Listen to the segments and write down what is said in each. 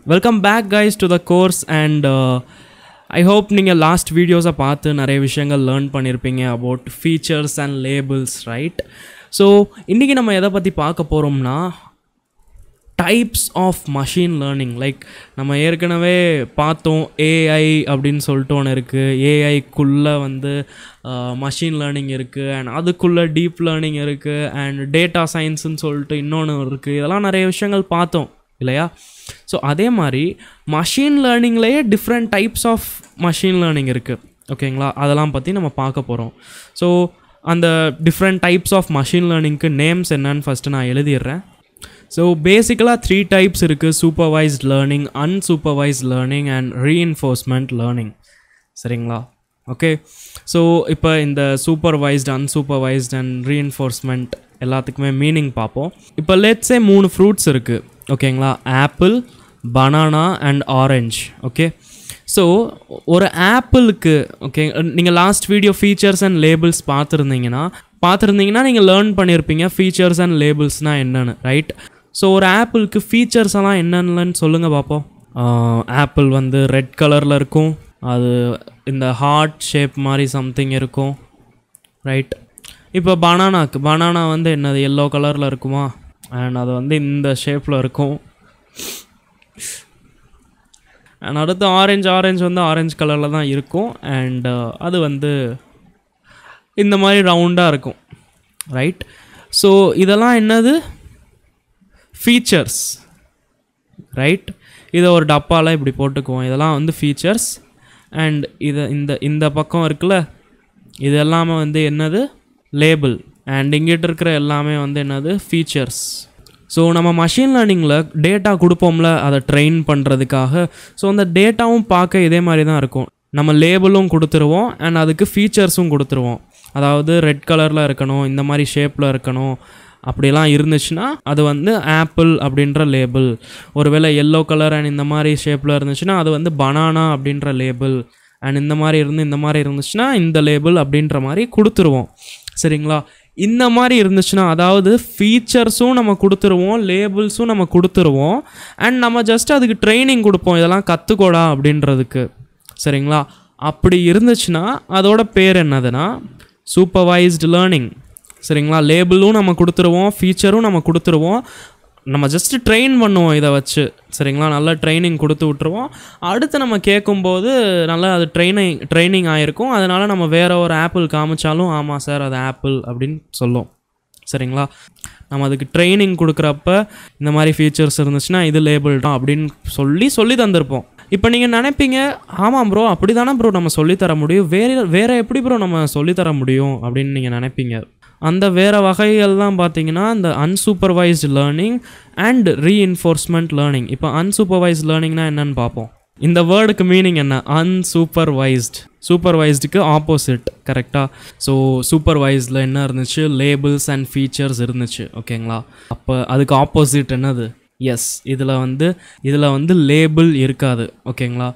Welcome back guys to the course and I hope நீங்க last videos பார்த்து நிறைய விஷயங்கள் learn பண்ணிருப்பீங்க about features and labels, right? So இன்னைக்கு நம்ம எதை பத்தி பார்க்க போறோம்னா types of machine learning. Like நம்ம ஏற்கனவே பார்த்தோம் AI அப்படினு சொல்லிட்டு ஒன்னு இருக்கு. AI குள்ள வந்து machine learning இருக்கு and அதுக்குள்ள deep learning இருக்கு and data science னு சொல்லிட்டு இன்னொன்னு இருக்கு. இதெல்லாம் நிறைய விஷயங்கள் பார்த்தோம் இல்லையா? So அதே மாதிரி machine learningலயே different types of machine learning இருக்கு. ஓகேங்களா? அதெல்லாம் பத்தி நம்ம பார்க்க போறோம். So அந்த different types of machine learningக்கு நேம்ஸ் என்னன்னு ஃபர்ஸ்ட் நான் எழுதிறேன். So basically three types இருக்கு: supervised learning, unsupervised learning and reinforcement learning. சரிங்களா? Okay. So இப்போ இந்த supervised, unsupervised and reinforcement எல்லாத்துக்குமே மீனிங் பார்ப்போம். இப்போ let's say மூணு fruits இருக்கு. ஓகேங்களா? Apple, banana and orange. Okay, so ஒரு ஆப்பிளுக்கு ஓகே நீங்கள் last video features and labels பார்த்துருந்தீங்கன்னா நீங்கள் லேர்ன் பண்ணியிருப்பீங்க ஃபீச்சர்ஸ் அண்ட் லேபிள்ஸ்னால் என்னென்னு, ரைட்? ஸோ ஒரு ஆப்பிளுக்கு ஃபீச்சர்ஸ் எல்லாம் என்னென்னு சொல்லுங்கள் பார்ப்போம். ஆப்பிள் வந்து ரெட் கலரில் இருக்கும், அது இந்த ஹார்ட் ஷேப் மாதிரி சம்திங் இருக்கும், ரைட்? இப்போ பனானா வந்து என்னது எல்லோ கலரில் இருக்குமா? அண்ட் அது வந்து இந்த ஷேப்பில் இருக்கும். அண்ட் அடுத்து ஆரஞ்சு வந்து ஆரஞ்சு கலரில் தான் இருக்கும். அண்ட் அது வந்து இந்த மாதிரி ரவுண்டாக இருக்கும், ரைட்? ஸோ இதெல்லாம் என்னது? Features, right? இதை ஒரு டப்பாவில் இப்படி போட்டுக்குவோம். இதெல்லாம் வந்து ஃபீச்சர்ஸ். அண்ட் இந்த பக்கம் இருக்குல்ல, இது எல்லாமே வந்து என்னது? லேபிள். அண்ட் இங்கிட்ட இருக்கிற எல்லாமே வந்து என்னது? ஃபீச்சர்ஸ். ஸோ நம்ம மஷின் லேர்னிங்கில் டேட்டா கொடுப்போம்ல அதை ட்ரெயின் பண்ணுறதுக்காக. ஸோ அந்த டேட்டாவும் பார்க்க இதே மாதிரி தான் இருக்கும். நம்ம லேபிளும் கொடுத்துருவோம் அண்ட் அதுக்கு ஃபீச்சர்ஸும் கொடுத்துருவோம். அதாவது ரெட் கலரில் இருக்கணும், இந்த மாதிரி ஷேப்பில் இருக்கணும், அப்படிலாம் இருந்துச்சுன்னா அது வந்து ஆப்பிள் அப்படின்ற லேபிள். ஒருவேளை எல்லோ கலர் அண்ட் இந்த மாதிரி ஷேப்பில் இருந்துச்சுன்னா அது வந்து பனானா அப்படின்ற லேபிள். அண்ட் இந்த மாதிரி இருந்துச்சுன்னா இந்த லேபிள் அப்படின்ற மாதிரி கொடுத்துருவோம். சரிங்களா? இந்த மாதிரி இருந்துச்சுன்னா அதாவது ஃபீச்சர்ஸும் நம்ம கொடுத்துருவோம், லேபிள்ஸும் நம்ம கொடுத்துருவோம் அண்ட் நம்ம ஜஸ்ட் அதுக்கு ட்ரைனிங் கொடுப்போம், இதெல்லாம் கற்றுக்கோடா அப்படின்றதுக்கு. சரிங்களா? அப்படி இருந்துச்சுன்னா அதோட பேர் என்னதுன்னா சூப்பர்வைஸ்டு லேர்னிங். சரிங்களா? லேபிளும் நம்ம கொடுத்துருவோம், ஃபீச்சரும் நம்ம கொடுத்துருவோம், நம்ம ஜஸ்ட்டு ட்ரெயின் பண்ணுவோம் இதை வச்சு. சரிங்களா? நல்லா ட்ரைனிங் கொடுத்து விட்ருவோம். அடுத்து நம்ம கேட்கும்போது நல்லா அது ட்ரைனிங் ஆகிருக்கும். அதனால் நம்ம வேறு ஒரு ஆப்பிள் காமிச்சாலும் ஆமாம் சார் அது ஆப்பிள் அப்படின்னு சொல்லும். சரிங்களா? நம்ம அதுக்கு ட்ரைனிங் கொடுக்குறப்ப இந்த மாதிரி ஃபீச்சர்ஸ் இருந்துச்சுன்னா இது லேபிள் தான் அப்படின்னு சொல்லி தந்திருப்போம். இப்போ நீங்கள் நினைப்பீங்க, ஆமாம் ப்ரோ அப்படி தானே ப்ரோ நம்ம சொல்லித்தர முடியும், வேறு எப்படி ப்ரோ நம்ம சொல்லித்தர முடியும் அப்படின்னு நீங்கள் நினைப்பீங்க. அந்த வேறு வகைகள் தான் பார்த்தீங்கன்னா இந்த unsupervised learning and reinforcement learning. இப்போ அன்சூப்பர்வைஸ்ட் லேர்னிங்னா என்னன்னு பார்ப்போம். இந்த வேர்டுக்கு மீனிங் என்ன? சூப்பர்வைஸ்டுக்கு ஆப்போசிட், கரெக்டாக? ஸோ சூப்பர்வைஸ்டில் என்ன இருந்துச்சு? லேபிள்ஸ் அண்ட் ஃபீச்சர்ஸ் இருந்துச்சு. ஓகேங்களா? அப்போ அதுக்கு ஆப்போசிட் என்னது? எஸ், இதில் வந்து லேபிள் இருக்காது. ஓகேங்களா?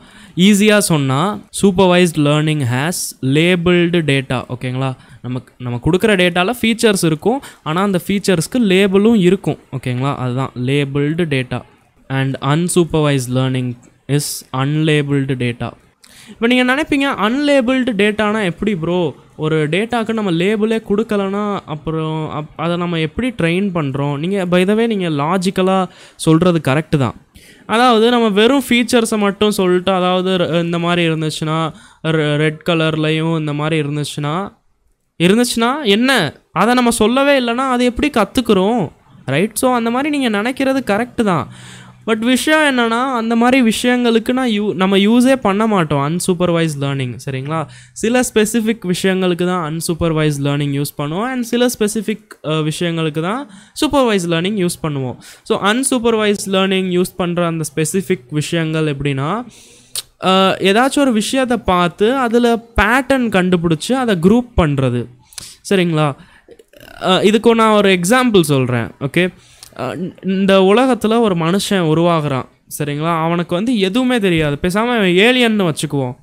ஈஸியாக சொன்னால் supervised learning has labelled data. ஓகேங்களா? நம்ம கொடுக்குற டேட்டாவில் ஃபீச்சர்ஸ் இருக்கும், ஆனால் அந்த ஃபீச்சர்ஸ்க்கு லேபிளும் இருக்கும். ஓகேங்களா? அதுதான் labelled data. And unsupervised learning is unlabelled data. இப்போ நீங்கள் நினைப்பீங்க அன்லேபிள்டு டேட்டானா எப்படி ப்ரோ? ஒரு டேட்டாவுக்கு நம்ம லேபிளே கொடுக்கலன்னா அப்புறம் அதை நம்ம எப்படி ட்ரெயின் பண்ணுறோம்? நீங்கள் பை த வே நீங்கள் லாஜிக்கலாக சொல்கிறது கரெக்டு தான். அதாவது நம்ம வெறும் ஃபீச்சர்ஸை மட்டும் சொல்லிட்டு, அதாவது இந்த மாதிரி இருந்துச்சுன்னா ரெட் கலர்லையும் இந்த மாதிரி இருந்துச்சுன்னா என்ன, அதை நம்ம சொல்லவே இல்லைன்னா அது எப்படி கற்றுக்குறோம், ரைட்? ஸோ அந்த மாதிரி நீங்கள் நினைக்கிறது கரெக்டு தான். பட் விஷயம் என்னென்னா அந்த மாதிரி விஷயங்களுக்கு நம்ம யூஸே பண்ண மாட்டோம் அன்சூப்பர்வைஸ்ட் லேர்னிங். சரிங்களா? சில ஸ்பெசிஃபிக் விஷயங்களுக்கு தான் அன்சூப்பர்வைஸ்ட் லேர்னிங் யூஸ் பண்ணுவோம் அண்ட் சில ஸ்பெசிஃபிக் விஷயங்களுக்கு தான் சூப்பர்வைஸ்ட் லேர்னிங் யூஸ் பண்ணுவோம். ஸோ அன்சூப்பர்வைஸ்ட் லேர்னிங் யூஸ் பண்ணுற அந்த ஸ்பெசிஃபிக் விஷயங்கள் எப்படின்னா, ஏதாச்சும் ஒரு விஷயத்தை பார்த்து அதில் பேட்டர்ன் கண்டுபிடிச்சி அதை குரூப் பண்ணுறது. சரிங்களா? இதுக்கு நான் ஒரு எக்ஸாம்பிள் சொல்கிறேன். ஓகே, இந்த உலகத்தில் ஒரு மனுஷன் உருவாகிறான். சரிங்களா? அவனுக்கு வந்து எதுவுமே தெரியாது, பேசாமல் ஏலியன்னு வச்சுக்குவோம்.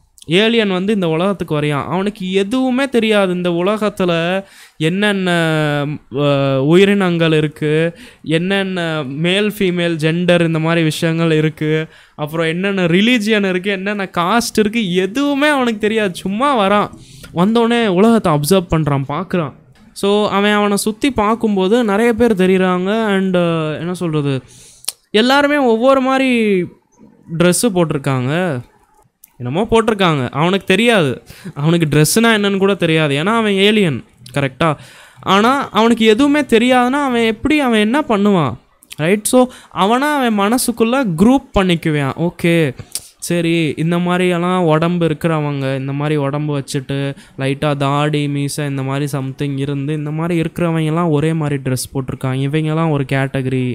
ஏலியன் வந்து இந்த உலகத்துக்கு வரையான். அவனுக்கு எதுவுமே தெரியாது. இந்த உலகத்தில் என்னென்ன உயிரினங்கள் இருக்குது, என்னென்ன மேல் ஃபீமேல் ஜெண்டர் இந்த மாதிரி விஷயங்கள் இருக்குது, அப்புறம் என்னென்ன ரிலீஜியன் இருக்குது, என்னென்ன காஸ்ட் இருக்குது, எதுவுமே அவனுக்கு தெரியாது. சும்மா வரான், வந்தோடனே உலகத்தை அப்சர்வ் பண்ணுறான், பார்க்குறான். ஸோ அவனை சுற்றி பார்க்கும்போது நிறைய பேர் தெரியுறாங்க. அண்டு என்ன சொல்கிறது, எல்லாருமே ஒவ்வொரு மாதிரி ட்ரெஸ்ஸு போட்டிருக்காங்க, என்னமோ போட்டிருக்காங்க. அவனுக்கு தெரியாது, அவனுக்கு ட்ரெஸ்ஸுனால் என்னன்னு கூட தெரியாது. ஏன்னா அவன் ஏலியன், கரெக்டாக. ஆனால் அவனுக்கு எதுவுமே தெரியாதுன்னா அவன் என்ன பண்ணுவான், ரைட்? ஸோ அவன் மனசுக்குள்ளே குரூப் பண்ணிக்குவான். ஓகே, சரி, இந்த மாதிரியெல்லாம் உடம்பு இருக்கிறவங்க, இந்த மாதிரி உடம்பு வச்சுட்டு லைட்டாக தாடி மீசை இந்த மாதிரி சம்திங் இருந்து இந்த மாதிரி இருக்கிறவங்கெல்லாம் ஒரே மாதிரி ட்ரெஸ் போட்டிருக்காங்க, இவங்கெல்லாம் ஒரு கேட்டகரி,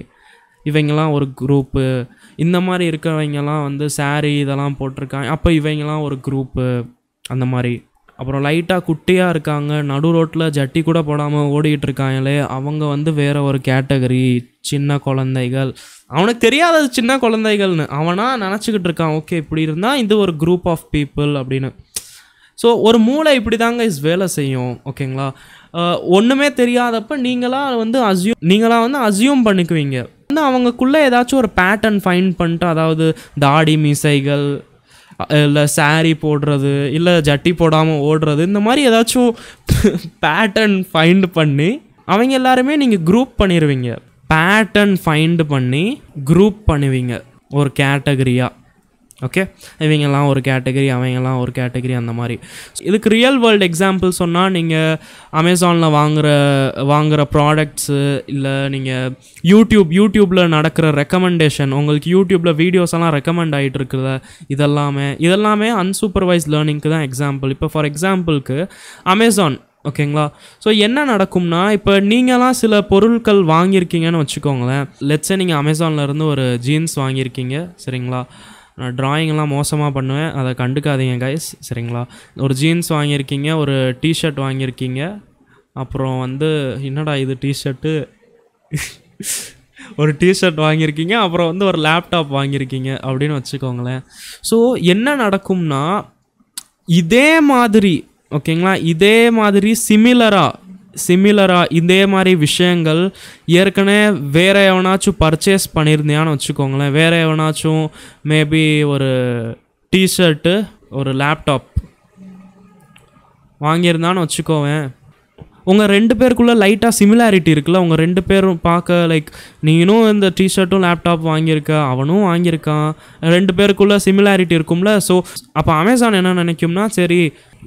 இவங்கெல்லாம் ஒரு குரூப்பு, இந்த மாதிரி இருக்கிறவங்கெல்லாம் வந்து சாரீ இதெல்லாம் போட்டிருக்காங்க, அப்போ இவங்கெல்லாம் ஒரு குரூப்பு, அந்த மாதிரி. அப்புறம் லைட்டாக குட்டியாக இருக்காங்க, நடு ரோட்டில் ஜட்டி கூட போடாமல் ஓடிக்கிட்டு இருக்காங்களே, அவங்க வந்து வேறு ஒரு கேட்டகரி, சின்ன குழந்தைகள். அவனுக்கு தெரியாதது சின்ன குழந்தைகள்னு அவனாக நினச்சிக்கிட்டு இருக்கான். ஓகே, இப்படி இருந்தால் இது ஒரு குரூப் ஆஃப் பீப்புள் அப்படின்னு. ஸோ ஒரு மூளை இப்படி தாங்க வேலை செய்யும், ஓகேங்களா? ஒன்றுமே தெரியாதப்போ நீங்களாக வந்து அசியூம் பண்ணிக்குவீங்க. வந்து அவங்களுக்குள்ளே ஏதாச்சும் ஒரு பேட்டர்ன் ஃபைண்ட் பண்ணிட்டு, அதாவது தாடி மீசைகள், இல்லை சாரீ போடுறது, இல்லை ஜட்டி போடாமல் ஓடுறது, இந்த மாதிரி ஏதாச்சும் பேட்டர்ன் ஃபைண்ட் பண்ணி அவங்க எல்லாருமே நீங்கள் குரூப் பண்ணிடுவீங்க. பேட்டர்ன் ஃபைண்ட் பண்ணி குரூப் பண்ணுவீங்க ஒரு கேட்டகரியாக. ஓகே, இவங்கெல்லாம் ஒரு கேட்டகரி, அவங்கெல்லாம் ஒரு கேட்டகரி, அந்த மாதிரி. இதுக்கு ரியல் வேர்ல்டு எக்ஸாம்பிள் சொன்னால், நீங்கள் அமேசானில் வாங்குகிற ப்ராடக்ட்ஸு, இல்லை நீங்கள் யூடியூப்பில் நடக்கிற ரெக்கமெண்டேஷன், உங்களுக்கு யூடியூப்பில் வீடியோஸ் எல்லாம் ரெக்கமெண்ட் ஆகிட்டு இருக்குல்ல, இதெல்லாமே அன்சூப்பர்வைஸ்ட் லேர்னிங்க்கு தான் எக்ஸாம்பிள். இப்போ ஃபார் எக்ஸாம்பிளுக்கு அமேசான், ஓகேங்களா? ஸோ என்ன நடக்கும்னா, இப்போ நீங்களாம் சில பொருட்கள் வாங்கியிருக்கீங்கன்னு வச்சுக்கோங்களேன். லெட்ஸே நீங்கள் அமேசான்லேருந்து ஒரு ஜீன்ஸ் வாங்கியிருக்கீங்க, சரிங்களா? நான் ட்ராயிங்கெல்லாம் மோசமாக பண்ணுவேன், அதை கண்டுக்காதீங்க கைஸ், சரிங்களா? ஒரு ஜீன்ஸ் வாங்கியிருக்கீங்க, ஒரு டிஷர்ட் வாங்கியிருக்கீங்க, அப்புறம் வந்து என்னடா இது டிஷர்ட்டு ஒரு டிஷர்ட் வாங்கியிருக்கீங்க, அப்புறம் வந்து ஒரு லேப்டாப் வாங்கியிருக்கீங்க அப்படின்னு வச்சுக்கோங்களேன். ஸோ என்ன நடக்கும்னா, இதே மாதிரி, ஓகேங்களா, இதே மாதிரி சிமிலராக இதே மாதிரி விஷயங்கள் ஏற்கனவே வேறு எவனாச்சும் பர்ச்சேஸ் பண்ணியிருந்தியான்னு வச்சுக்கோங்களேன். வேறு எவனாச்சும் மேபி ஒரு டிஷர்ட்டு, ஒரு லேப்டாப் வாங்கியிருந்தான்னு வச்சுக்கோவேன். உங்கள் 2 பேருக்குள்ளே லைட்டாக சிமிலாரிட்டி இருக்குல்ல, உங்கள் 2 பேரும் பார்க்க லைக் நீனும் இந்த டிஷர்ட்டும் லேப்டாப் வாங்கியிருக்க, அவனும் வாங்கியிருக்கான், 2 பேருக்குள்ளே சிமிலாரிட்டி இருக்கும்ல. ஸோ அப்போ அமேசான் என்ன நினைக்கும்னா, சரி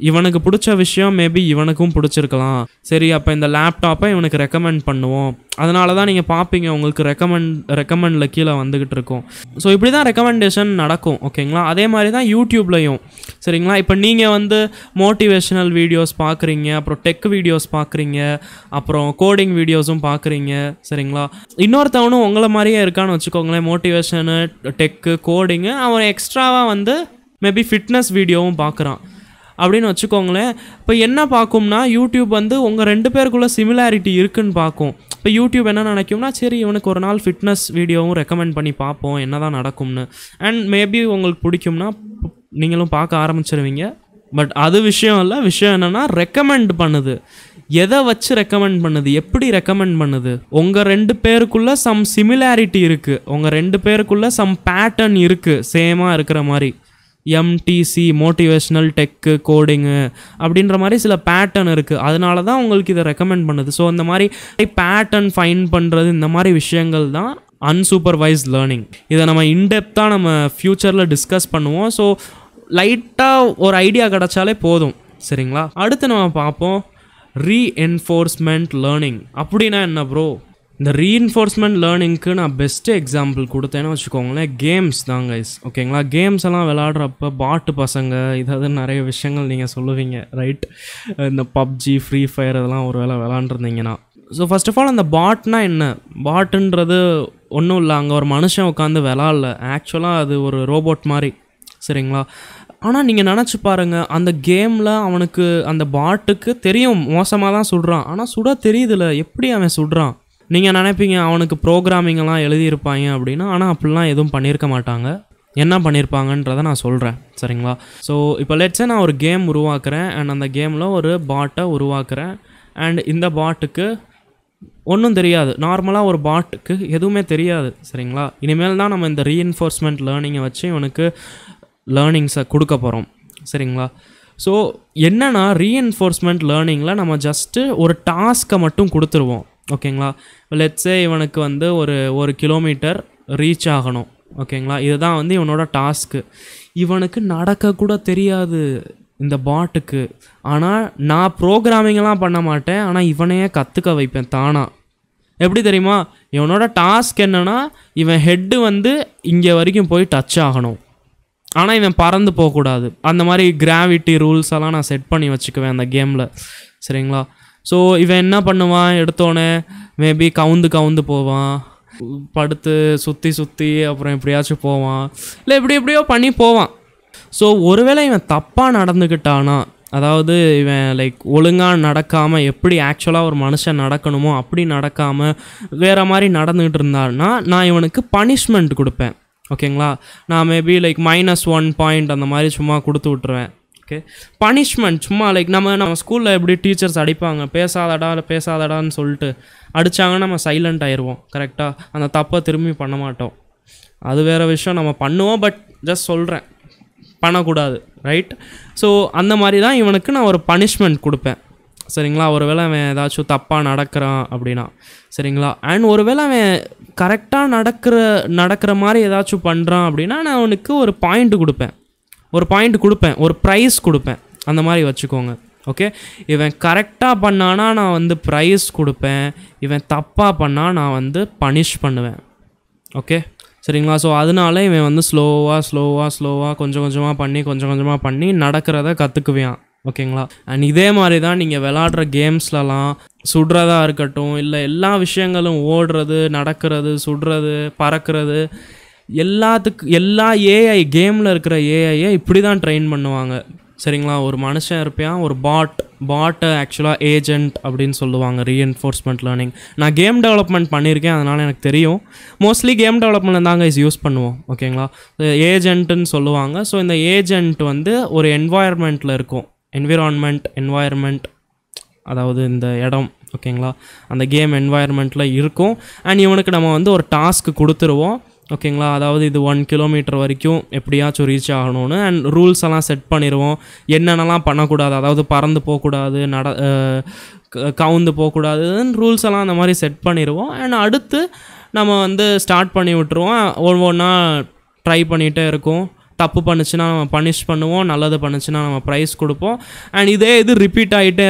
இவனுக்கு பிடிச்ச விஷயம் மேபி இவனுக்கும் பிடிச்சிருக்கலாம், சரி அப்போ இந்த லேப்டாப்பை இவனுக்கு ரெக்கமெண்ட் பண்ணுவோம். அதனால தான் நீங்கள் பார்ப்பீங்க, உங்களுக்கு ரெக்கமெண்டில் கீழே வந்துக்கிட்டு இருக்கும். ஸோ இப்படி தான் ரெக்கமெண்டேஷன் நடக்கும், ஓகேங்களா? அதே மாதிரி தான் யூடியூப்லையும், சரிங்களா? இப்போ நீங்கள் வந்து மோட்டிவேஷனல் வீடியோஸ் பார்க்குறீங்க, அப்புறம் டெக் வீடியோஸ் பார்க்குறீங்க, அப்புறம் கோடிங் வீடியோஸும் பார்க்குறீங்க, சரிங்களா? இன்னொருத்தவனும் உங்களை மாதிரியே இருக்கான்னு வச்சுக்கோங்களேன், மோட்டிவேஷனு, டெக்கு, கோடிங்கு, அவன் எக்ஸ்ட்ராவாக வந்து மேபி ஃபிட்னஸ் வீடியோவும் பார்க்குறான் அப்படின்னு வச்சுக்கோங்களேன். இப்போ என்ன பார்க்கும்னா, யூடியூப் வந்து உங்கள் 2 பேருக்குள்ளே சிமிலாரிட்டி இருக்குன்னு பார்க்கும். இப்போ யூடியூப் என்ன நினைக்கும்னா, சரி இவனுக்கு ஒரு நாள் ஃபிட்னஸ் வீடியோவும் ரெக்கமெண்ட் பண்ணி பார்ப்போம் என்ன தான் நடக்கும்னு. அண்ட் மேபி உங்களுக்கு பிடிக்கும்னா நீங்களும் பார்க்க ஆரம்பிச்சிருவீங்க. பட் அது விஷயம் இல்லை, விஷயம் என்னென்னா ரெக்கமெண்ட் பண்ணுது. எதை வச்சு ரெக்கமெண்ட் பண்ணுது, எப்படி ரெக்கமெண்ட் பண்ணுது? உங்கள் 2 பேருக்குள்ளே சம் சிமிலாரிட்டி இருக்குது, உங்கள் 2 பேருக்குள்ளே சம் பேட்டர்ன் இருக்குது, சேமாக இருக்கிற மாதிரி. எம்டிசி, மோட்டிவேஷ்னல், டெக்கு, கோடிங்கு அப்படின்ற மாதிரி சில பேட்டர்ன் இருக்குது, அதனால தான் உங்களுக்கு இதை ரெக்கமெண்ட் பண்ணுது. ஸோ இந்த மாதிரி பேட்டர்ன் ஃபைண்ட் பண்ணுறது, இந்த மாதிரி விஷயங்கள் தான் அன்சூப்பர்வைஸ்ட் லேர்னிங். இதை நம்ம இன்டெப்த்தாக நம்ம ஃப்யூச்சரில் டிஸ்கஸ் பண்ணுவோம். ஸோ லைட்டாக ஒரு ஐடியா கிடச்சாலே போதும், சரிங்களா? அடுத்து நம்ம பார்ப்போம் ரீஎன்ஃபோர்ஸ்மெண்ட் லேர்னிங். அப்படின்னா என்ன ப்ரோ? இந்த ரீஎன்ஃபோர்ஸ்மெண்ட் லேர்னிங்க்கு நான் பெஸ்ட்டு எக்ஸாம்பிள் கொடுத்தேன்னு வச்சுக்கோங்களேன், கேம்ஸ் தான் கைஸ், ஓகேங்களா? கேம்ஸ் எல்லாம் விளாட்றப்ப பாட்டு பசங்க இதாவது நிறைய விஷயங்கள் நீங்கள் சொல்லுவீங்க, ரைட்? இந்த பப்ஜி, ஃப்ரீ ஃபயர் இதெல்லாம் ஒரு வேளை விளாண்டுருந்தீங்கன்னா. ஸோ ஃபர்ஸ்ட் ஆஃப் ஆல் அந்த பாட்னா என்ன? பாட்டுன்றது ஒன்றும் இல்லை, அங்கே ஒரு மனுஷன் உட்காந்து விளாட்ல, ஆக்சுவலாக அது ஒரு ரோபோட் மாதிரி, சரிங்களா? ஆனால் நீங்கள் நினச்சி பாருங்கள், அந்த கேமில் அவனுக்கு அந்த பாட்டுக்கு தெரியும் மோசமாக தான் சுடுறான், ஆனால் சுட தெரியுதுல்ல, எப்படி அவன் சுடுறான்? நீங்கள் நினைப்பீங்க அவனுக்கு ப்ரோக்ராமிங்கெல்லாம் எழுதியிருப்பாங்க அப்படின்னு, ஆனால் அப்படிலாம் எதுவும் பண்ணியிருக்க மாட்டாங்க. என்ன பண்ணியிருப்பாங்கன்றதை நான் சொல்கிறேன் சரிங்களா. ஸோ இப்போ லெட்ஸே நான் ஒரு கேம் உருவாக்குறேன் அண்ட் அந்த கேமில் ஒரு பாட்டை உருவாக்குறேன் அண்ட் இந்த பாட்டுக்கு ஒன்றும் தெரியாது. நார்மலாக ஒரு பாட்டுக்கு எதுவுமே தெரியாது சரிங்களா. இனிமேல் தான் நம்ம இந்த ரீஎன்ஃபோர்ஸ்மெண்ட் லேர்னிங்கை வச்சு இவனுக்கு லேர்னிங்ஸை கொடுக்க போகிறோம் சரிங்களா. ஸோ என்னென்னா ரீஎன்ஃபோர்ஸ்மெண்ட் லேர்னிங்கில் நம்ம ஜஸ்ட்டு ஒரு டாஸ்க்கை மட்டும் கொடுத்துருவோம் ஓகேங்களா. லெட்ஸே இவனுக்கு வந்து ஒரு கிலோமீட்டர் ரீச் ஆகணும் ஓகேங்களா. இதுதான் வந்து இவனோட டாஸ்க்கு. இவனுக்கு நடக்கக்கூட தெரியாது இந்த பாட்டுக்கு. ஆனால் நான் ப்ரோக்ராமிங்கெல்லாம் பண்ண மாட்டேன், ஆனால் இவனையே கற்றுக்க வைப்பேன் தானா. எப்படி தெரியுமா, இவனோட டாஸ்க் என்னென்னா இவன் ஹெட்டு வந்து இங்கே வரைக்கும் போய் டச் ஆகணும், ஆனால் இவன் பறந்து போகக்கூடாது. அந்த மாதிரி கிராவிட்டி ரூல்ஸ் எல்லாம் நான் செட் பண்ணி வச்சுக்குவேன் அந்த கேமில் சரிங்களா. ஸோ இவன் என்ன பண்ணுவான், எடுத்தோடனே மேபி கவுந்து போவான், படுத்து சுற்றி அப்புறம் எப்படியாச்சும் போவான், இல்லை எப்படியோ பண்ணி போவான். ஸோ ஒருவேளை இவன் தப்பாக நடந்துக்கிட்டானா, அதாவது இவன் லைக் ஒழுங்காக நடக்காமல் எப்படி ஆக்சுவலாக ஒரு மனுஷன் நடக்கணுமோ அப்படி நடக்காமல் வேறு மாதிரி நடந்துக்கிட்டு இருந்தான்னா நான் இவனுக்கு பனிஷ்மெண்ட் கொடுப்பேன் ஓகேங்களா. நான் மேபி லைக் -1 பாயிண்ட் அந்த மாதிரி சும்மா கொடுத்து விட்ருவேன். ஓகே, பனிஷ்மெண்ட் சும்மா லைக் நம்ம ஸ்கூலில் எப்படி டீச்சர்ஸ் அடிப்பாங்க, பேசாதடான்னு சொல்லிட்டு அடித்தாங்கன்னா நம்ம சைலண்ட் ஆயிடுவோம் கரெக்டாக. அந்த தப்பை திரும்பி பண்ண மாட்டோம், அது வேறு விஷயம். நம்ம பண்ணுவோம், பட் ஜஸ்ட் சொல்கிறேன் பண்ணக்கூடாது ரைட். ஸோ அந்த மாதிரி தான் இவனுக்கு நான் ஒரு பனிஷ்மெண்ட் கொடுப்பேன் சரிங்களா. ஒருவேளை அவன் ஏதாச்சும் தப்பாக நடக்கிறான் அப்படின்னா சரிங்களா. அண்ட் ஒருவேளை அவன் கரெக்டாக நடக்கிற மாதிரி ஏதாச்சும் பண்ணுறான் அப்படின்னா நான் அவனுக்கு ஒரு பாயிண்ட் கொடுப்பேன், ஒரு ப்ரைஸ் கொடுப்பேன், அந்த மாதிரி வச்சுக்கோங்க ஓகே. இவன் கரெக்டாக பண்ணானா நான் வந்து ப்ரைஸ் கொடுப்பேன், இவன் தப்பாக பண்ணால் நான் வந்து பனிஷ் பண்ணுவேன் ஓகே சரிங்களா. ஸோ அதனால இவன் வந்து ஸ்லோவாக கொஞ்சம் கொஞ்சமாக பண்ணி நடக்கிறத கற்றுக்குவான் ஓகேங்களா. அண்ட் இதே மாதிரி தான் நீங்கள் விளாடுற கேம்ஸ்லலாம் சுடுறதா இருக்கட்டும், இல்லை எல்லா விஷயங்களும் ஓடுறது, நடக்கிறது, சுடுறது, பறக்கிறது, எல்லா ஏஐ கேமில் இருக்கிற ஏஐயை இப்படி தான் ட்ரெயின் பண்ணுவாங்க சரிங்களா. ஒரு மனுஷன் இருப்பான், ஒரு பாட்டை ஆக்சுவலாக ஏஜென்ட் அப்படின்னு சொல்லுவாங்க ரீஎன்ஃபோர்ஸ்மெண்ட் லேர்னிங். நான் கேம் டெவலப்மெண்ட் பண்ணியிருக்கேன், அதனால் எனக்கு தெரியும். மோஸ்ட்லி கேம் டெவலப்மெண்ட் தாங்க யூஸ் பண்ணுவோம் ஓகேங்களா. ஏஜென்ட்டுன்னு சொல்லுவாங்க. ஸோ இந்த ஏஜென்ட் வந்து ஒரு என்வாயர்மெண்ட்டில் இருக்கும், என்வாயர்மெண்ட் அதாவது இந்த இடம் ஓகேங்களா, அந்த கேம் என்வாயர்மெண்ட்டில் இருக்கும். அண்ட் இவனுக்கு நம்ம வந்து ஒரு டாஸ்க் கொடுத்துருவோம் ஓகேங்களா. அதாவது இது 1 கிலோமீட்டர் வரைக்கும் எப்படியாச்சும் ரீச் ஆகணும்னு அண்ட் ரூல்ஸ் எல்லாம் செட் பண்ணிடுவோம். என்னென்னலாம் பண்ணக்கூடாது, அதாவது பறந்து போகக்கூடாது, கவுந்து போகக்கூடாதுன்னு ரூல்ஸ் எல்லாம் அந்த மாதிரி செட் பண்ணிடுவோம். அண்ட் அடுத்து நம்ம வந்து ஸ்டார்ட் பண்ணி விட்டுருவோம். ஒவ்வொன்றா ட்ரை பண்ணிகிட்டே இருக்கும். தப்பு பண்ணுச்சுன்னா நம்ம பனிஷ் பண்ணுவோம், நல்லது பண்ணுச்சுன்னா நம்ம ப்ரைஸ் கொடுப்போம். அண்ட் இதே இது ரிப்பீட் ஆகிட்டே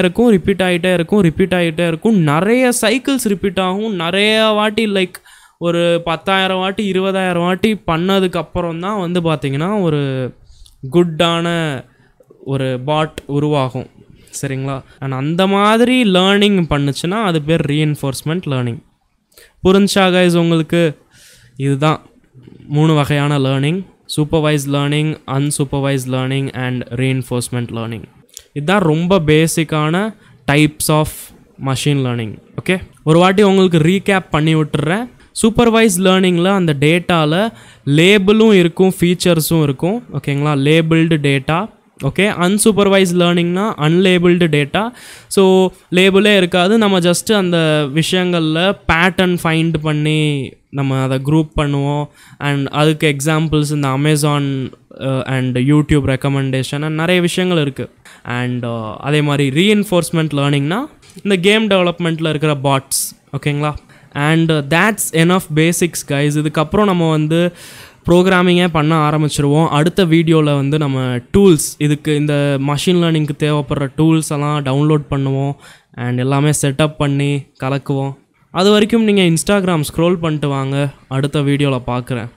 இருக்கும். நிறைய சைக்கிள்ஸ் ரிப்பீட் ஆகும். நிறைய வாட்டி லைக் ஒரு 10,000 வாட்டி 20,000 வாட்டி பண்ணதுக்கப்புறம் தான் வந்து பார்த்திங்கன்னா ஒரு குட்டான ஒரு பாட் உருவாகும் சரிங்களா. அண்ட் அந்த மாதிரி லேர்னிங் பண்ணுச்சுன்னா அது பேர் ரீஎன்ஃபோர்ஸ்மெண்ட் லேர்னிங். புரிஞ்சா கைஸ் உங்களுக்கு? இதுதான் 3 வகையான learning: supervise learning, unsupervise learning and reinforcement learning. இதுதான் ரொம்ப பேசிக்கான types of machine learning okay. ஒரு வாட்டி உங்களுக்கு ரீகேப் பண்ணி விட்டுறேன். சூப்பர்வைஸ் லேர்னிங்கில் அந்த டேட்டாவில் லேபிளும் இருக்கும், ஃபீச்சர்ஸும் இருக்கும் ஓகேங்களா, லேபிள்டு டேட்டா ஓகே. அன்சூப்பர்வைஸ் லேர்னிங்னா அன்லேபிள்டு டேட்டா. ஸோ லேபிளே இருக்காது, நம்ம ஜஸ்ட்டு அந்த விஷயங்களில் பேட்டர்ன் ஃபைண்ட் பண்ணி நம்ம அதை குரூப் பண்ணுவோம். அண்ட் அதுக்கு எக்ஸாம்பிள்ஸ் இந்த Amazon and YouTube recommendation and நிறைய விஷயங்கள் இருக்குது. அண்ட் அதே மாதிரி ரீஎன்ஃபோர்ஸ்மெண்ட் லேர்னிங்னா இந்த கேம் டெவலப்மெண்ட்டில் இருக்கிற பாட்ஸ் ஓகேங்களா. And that's enough basics guys. இதுக்கப்புறம் நம்ம வந்து ப்ரோக்ராமிங்கே பண்ண ஆரம்பிச்சிருவோம். அடுத்த வீடியோவில் வந்து நம்ம டூல்ஸ், இதுக்கு இந்த மஷின் லேர்னிங்க்கு தேவைப்படுற டூல்ஸ் எல்லாம் டவுன்லோட் பண்ணுவோம் அண்ட் எல்லாமே செட்டப் பண்ணி கலக்குவோம். அது வரைக்கும் நீங்கள் இன்ஸ்டாகிராம் ஸ்க்ரோல் பண்ணிட்டு வாங்க, அடுத்த வீடியோவில் பார்க்குறேன்.